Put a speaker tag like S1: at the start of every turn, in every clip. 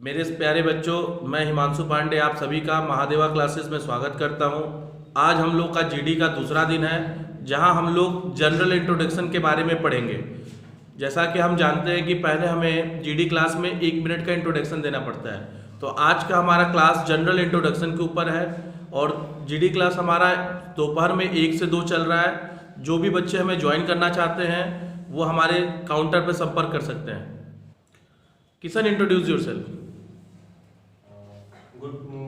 S1: मेरे प्यारे बच्चों, मैं हिमांशु पांडे आप सभी का महादेवा क्लासेस में स्वागत करता हूं। आज हम लोग का जीडी का दूसरा दिन है, जहां हम लोग जनरल इंट्रोडक्शन के बारे में पढ़ेंगे। जैसा कि हम जानते हैं कि पहले हमें जीडी क्लास में 1 मिनट का इंट्रोडक्शन देना पड़ता है, तो आज का हमारा क्लास जनरल इंट्रोडक्शन के ऊपर है और जीडी क्लास हमारा दोपहर में 1 से 2 चल रहा है। जो भी बच्चे हमें ज्वाइन करना चाहते हैं वो हमारे काउंटर पर संपर्क कर सकते हैं। Kishan, introduce yourself.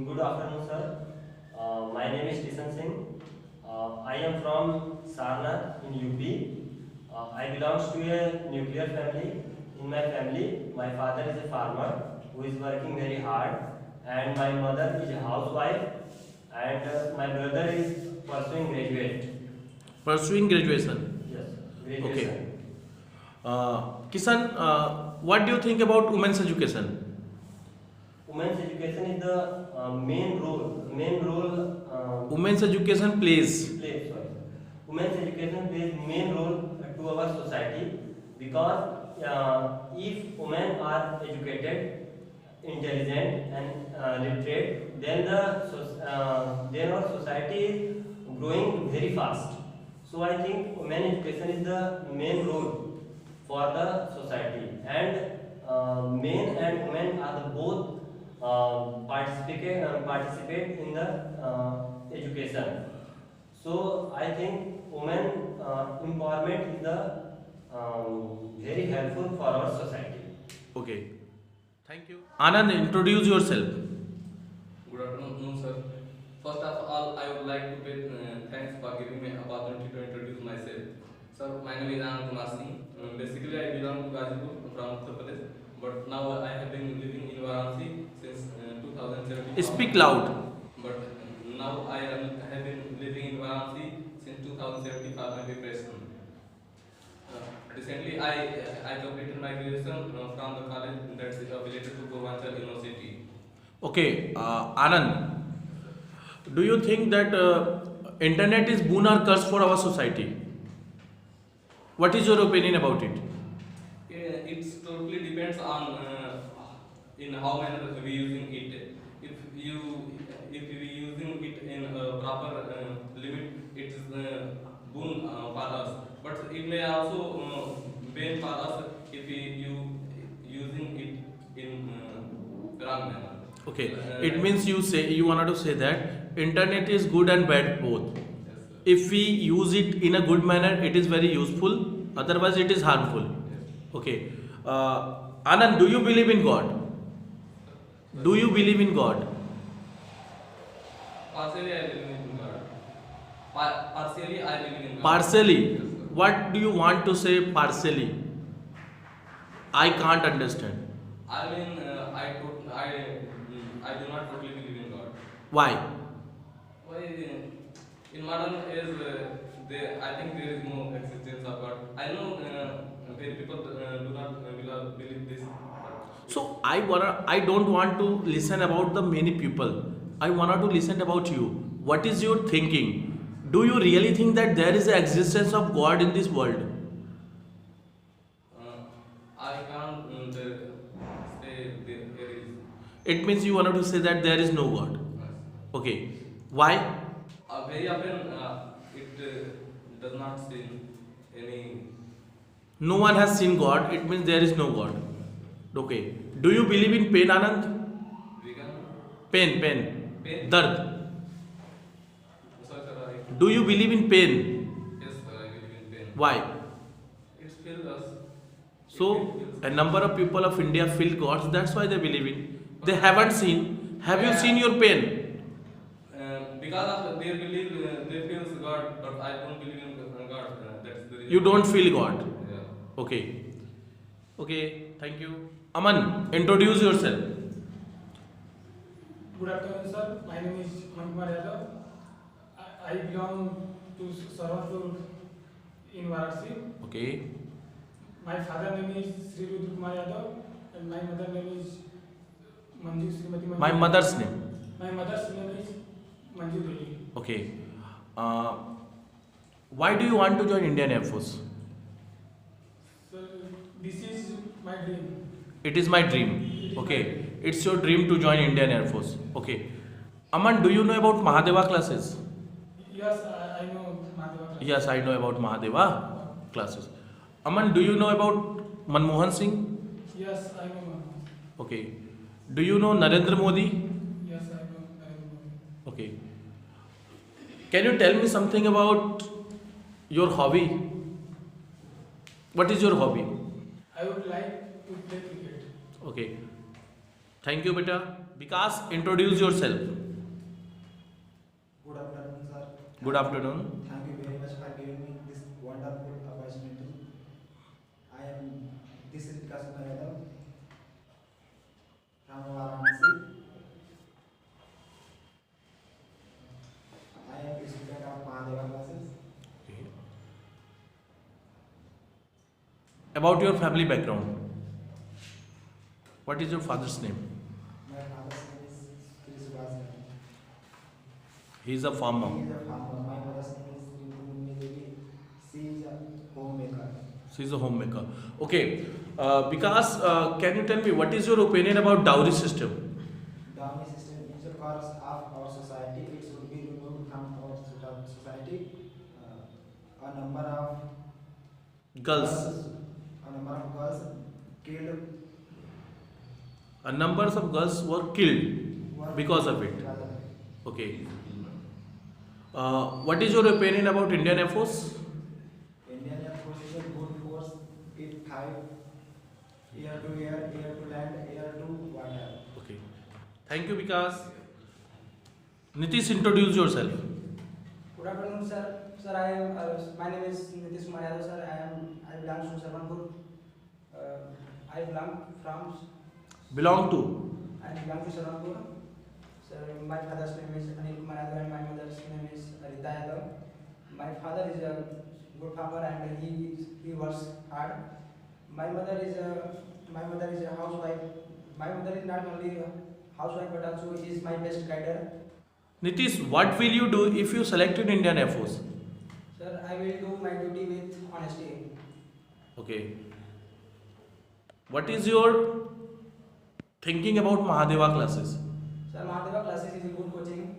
S2: Good afternoon, sir. My name is Kishan Singh. I am from Sarnath in UP. I belong to a nuclear family. In my family, my father is a farmer who is working very hard, and my mother is a housewife, and my brother is pursuing graduate.
S1: Pursuing graduation.
S2: Yes, graduation.
S1: Kisan, what do you think about women's education?
S2: Women's education is the main role.
S1: Women's education plays.
S2: Women's education plays main role to our society, because if women are educated, intelligent, and literate, then our society is growing very fast. So I think women education is the main role for the society, and men and women are the both participate in the education. So I think women empowerment is the very helpful for our society.
S1: Okay. Thank you. Anand, introduce yourself.
S3: Good afternoon, sir. First of all, I would like to pay thanks for giving me opportunity to introduce myself. Sir, my name is Anand Kumar Singh. Basically, I belong to Gazipur from Uttar Pradesh, but now I have been living in Varanasi since 2017.
S1: Speak loud.
S3: But now I have been living in Varanasi since 2017 for my preparation. Recently, I completed my graduation from the college that is affiliated to Purvanchal University.
S1: Okay, Anand, do you think that internet is boon or curse for our society? What is your opinion about it?
S3: It totally depends on in how manner we using it. If we using it in a proper limit, it is boon for us. But it may also bane for us if we using it in wrong manner.
S1: Okay, it means you wanted to say that internet is good and bad both.
S3: Yes, sir.
S1: If we use it in a good manner, it is very useful. Otherwise, it is harmful.
S3: Yes.
S1: Okay, Anand, do you believe in God? Do you believe in God?
S3: Partially, I believe in God. Partially, I believe in God.
S1: Partially.
S3: Yes, sir.
S1: What do you want to say partially? I can't understand.
S3: I mean, I do not totally believe in God.
S1: Why?
S3: Why in modern age, I think there is no existence of God. I know many people do not believe this.
S1: So I don't want to listen about the many people. I want to listen about you. What is your thinking? Do you really think that there is an existence of God in this world?
S3: I can't say there is.
S1: It means you wanted to say that there is no God. Okay. Why?
S3: Very often it does not seem any.
S1: No one has seen God. It means there is no God. Okay. Do you believe in pain, Anand?
S3: Vegan.
S1: Pain.
S3: Pain?
S1: Dard.
S3: Sorry, sir.
S1: Do you believe in pain?
S3: Yes, sir, I believe in pain.
S1: Why?
S3: It fills us.
S1: So a number of people of India feel gods. That's why they believe in. They haven't seen. Have you seen your pain?
S3: Because of their belief, they feel God, but I don't believe in God. That's the reason.
S1: You don't feel God.
S3: Yeah.
S1: Okay. Okay. Thank you. Aman, introduce yourself.
S4: Good afternoon, sir. My name is Aman Kumar Yadav. I belong to Sarvatpur in Varanasi.
S1: Okay.
S4: My father name is Sri Rudra Kumar Yadav, and my mother name is Manju Srimati Manju.
S1: My mother's name.
S4: My mother's name is Manju Devi.
S1: Okay. Why do you want to join Indian Air Force?
S4: So this is my dream.
S1: It is my dream. Okay. it's your dream to join Indian Air Force. Okay. Aman, do you know about Mahadeva classes?
S4: Yes, I know Madhava.
S1: Yes, I know about Mahadeva classes. Aman, do you know about Manmohan Singh?
S4: Yes, I know Madhava.
S1: Okay. Do you know Narendra Modi?
S4: Yes, I know Narendra Modi.
S1: Okay. Can you tell me something about your hobby? What is your hobby?
S4: I would like to play cricket.
S1: Okay. Thank you, beta. Vikas, introduce yourself.
S5: Good afternoon, sir.
S1: Good afternoon.
S5: Thank you very much for giving me this wonderful opportunity. This is Vikas Yadav from Varanasi. I am a student of Mahadeva classes.
S1: Okay. About your family background. What is your father's name?
S5: My father's name is Chris Subhash.
S1: He is a farmer.
S5: He is a farmer. My mother's name is Rinkumuni Devi. She is a homemaker.
S1: She is a homemaker. Okay. Vikas, can you tell me what is your opinion about dowry system?
S5: Dowry system is a curse of our society. It should be removed from our society. A number of
S1: Girls.
S5: killed.
S1: A numbers of girls were killed because of it. Okay. What is your opinion about Indian Air Force?
S5: Indian Air Force is a good force. It fight air to air, air to land, air to water.
S1: Okay. Thank you, Vikas. Nitish, introduce yourself.
S6: Good afternoon, sir. Sir, my name is Nitish Kumar Yadav, sir. I belong to Sarvanpur. I belong to Sarvanpur. Sir, my father's name is Anil Kumar Yadav and my mother's name is Rita Yadav. My father is a good farmer and he works hard. My mother is a housewife. My mother is not only a housewife but also she is my best guider.
S1: Nitish, what will you do if you selected Indian Air Force?
S6: Sir, I will do my duty with honesty.
S1: Okay. What is your thinking about Mahadeva classes?
S6: Sir, Mahadeva classes is a good coaching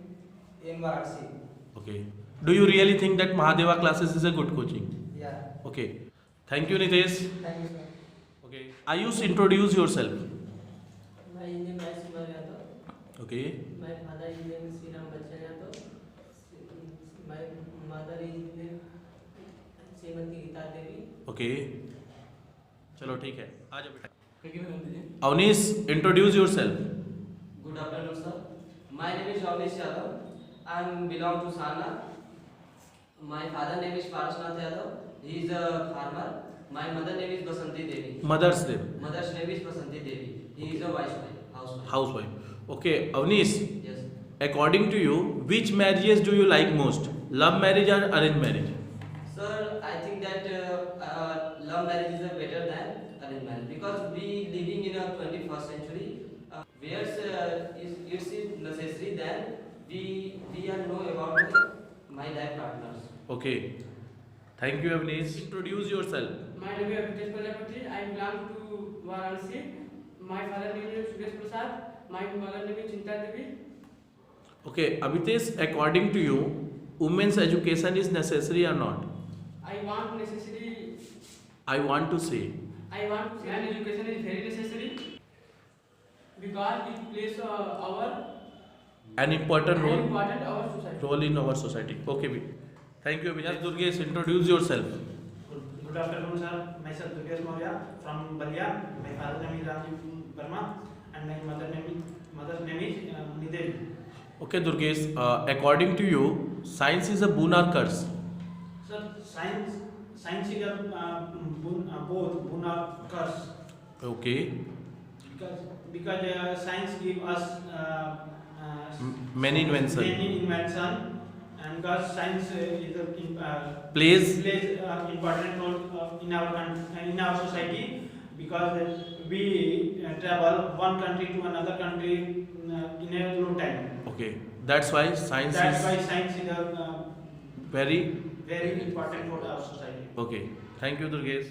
S6: in Varanasi.
S1: Okay. Do you really think that Mahadeva classes is a good coaching?
S6: Yeah.
S1: Okay. Thank you, Nitish.
S6: Thank you, sir.
S1: Okay. Ayush, introduce yourself.
S7: My name is Kumar Yadav.
S1: Okay.
S7: My father is name is Sri Ram Bachchan Yadav. My mother is name Srimati Gita Devi.
S1: Okay. चलो ठीक है आ जाओ बेटा Avneesh introduce yourself
S8: Good afternoon, sir. My name is Avnish Yadav. I belong to Sana. My father name is Parashnath Yadav. He is a farmer. My mother name is Basanti Devi.
S1: Mother's day
S8: Mother's name is Basanti Devi. He is a housewife.
S1: Housewife okay Avnish
S8: Yes.
S1: According to you which marriages do you like most love marriage और arrange marriage
S8: Sir, I think that love marriage is better than arranged marriage because we living in a 21st century. Where it's necessary that we are know about my life partners.
S1: Okay thank you Avneesh introduce yourself
S7: My name is Abhitesh Prajapati. I belong to Varanasi. My father name is Suresh Prasad. My mother name is Chinta Devi.
S1: Okay Abhitesh according to you women's education is necessary और not
S7: I want necessary.
S1: I want to say
S7: Man education is very necessary because it plays
S1: an important
S7: an
S1: role
S7: important our society.
S1: Role in our society okay भी thank you Abhilash Durgesh introduce yourself
S9: Good afternoon, sir. Myself Durgesh Maurya from Balia. My father name is Rajiv Verma and my mother's name is Nidevi.
S1: Okay Durgesh according to you science is a boon or curse
S9: Sir, science is a both boon or curse
S1: okay
S9: because science give us
S1: many invention
S9: invention and because science is
S1: plays
S9: important role in our society because we travel one country to another country in a low time.
S1: okay that's why science
S9: That's
S1: is
S9: why science is
S1: very
S9: very important for our society.
S1: okay thank you Durgesh